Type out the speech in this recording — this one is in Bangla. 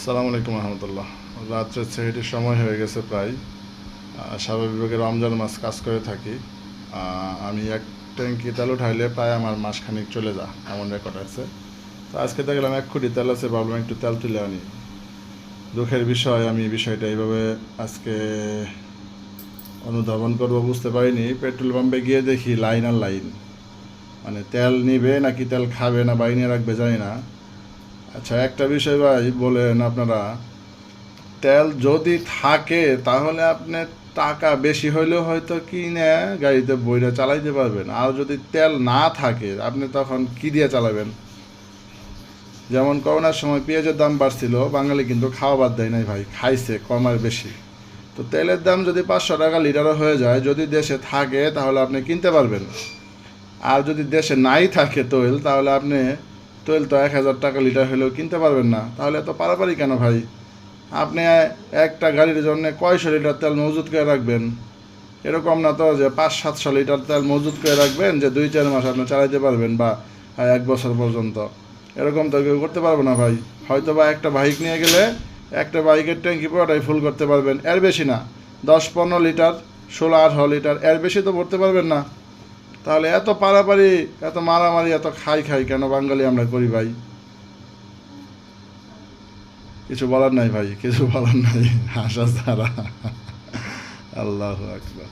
আসসালামু আলাইকুম রহমতুল্লাহ। রাত্রে সেহেটির সময় হয়ে গেছে প্রায়। স্বাভাবিকভাবে রমজান মাস কাজ করে থাকি। আমি এক ট্যাঙ্কি তেল উঠাইলে প্রায় আমার মাসখানিক চলে যায়, এমন রেকর্ড আছে। তো আজকে দেখলাম 1 কোটি তেল আছে, ভাবলাম একটু তেল তুলে আনি। দুঃখের বিষয়, আমি বিষয়টা এইভাবে আজকে অনুধাবন করবো বুঝতে পারিনি। পেট্রোল পাম্পে গিয়ে দেখি লাইন আর লাইন, মানে তেল নিবে নাকি তেল খাবে না বাইনে রাখবে জানি না। আচ্ছা, একটা বিষয় ভাই বলেন আপনারা, তেল যদি থাকে তাহলে আপনি টাকা বেশি হইলেও হয়তো কিনে গাড়িতে বইরা চালাইতে পারবেন, আর যদি তেল না থাকে আপনি তখন কি দিয়ে চালাবেন? যেমন করোনার সময় পেঁয়াজের দাম বাড়ছিল, বাঙালি কিন্তু খাওয়া বাদ দেয় নাই ভাই, খাইছে কম আর বেশি। তো তেলের দাম যদি 500 টাকা লিটারও হয়ে যায়, যদি দেশে থাকে তাহলে আপনি কিনতে পারবেন। আর যদি দেশে নাই থাকে তৈল, তাহলে আপনি তৈল তো 1000 টাকা লিটার হলেও কিনতে পারবেন না। তাহলে এত পারাপারি কেন ভাই? আপনি একটা গাড়ির জন্য কয়শো লিটার তেল মজুত করে রাখবেন? এরকম না তো যে 500-700 লিটার তেল মজুত করে রাখবেন যে 2-4 মাস আপনি চালাইতে পারবেন, বা 1 বছর পর্যন্ত। এরকম তো কেউ করতে পারবে না ভাই। হয়তো বা একটা বাইক নিয়ে গেলে একটা বাইকের ট্যাঙ্কি পুরোটাই ফুল করতে পারবেন, এর বেশি না। 10-15 লিটার, 16-18 লিটার, এর বেশি তো ভরতে পারবেন না। তাহলে এত পারাপারি, এত মারামারি, এত খাই খাই কেন বাঙালি আমরা করি ভাই? কিছু বলার নাই ভাই, কিছু বলার নাই। হাসা ছাড়া। আল্লাহু আকবার।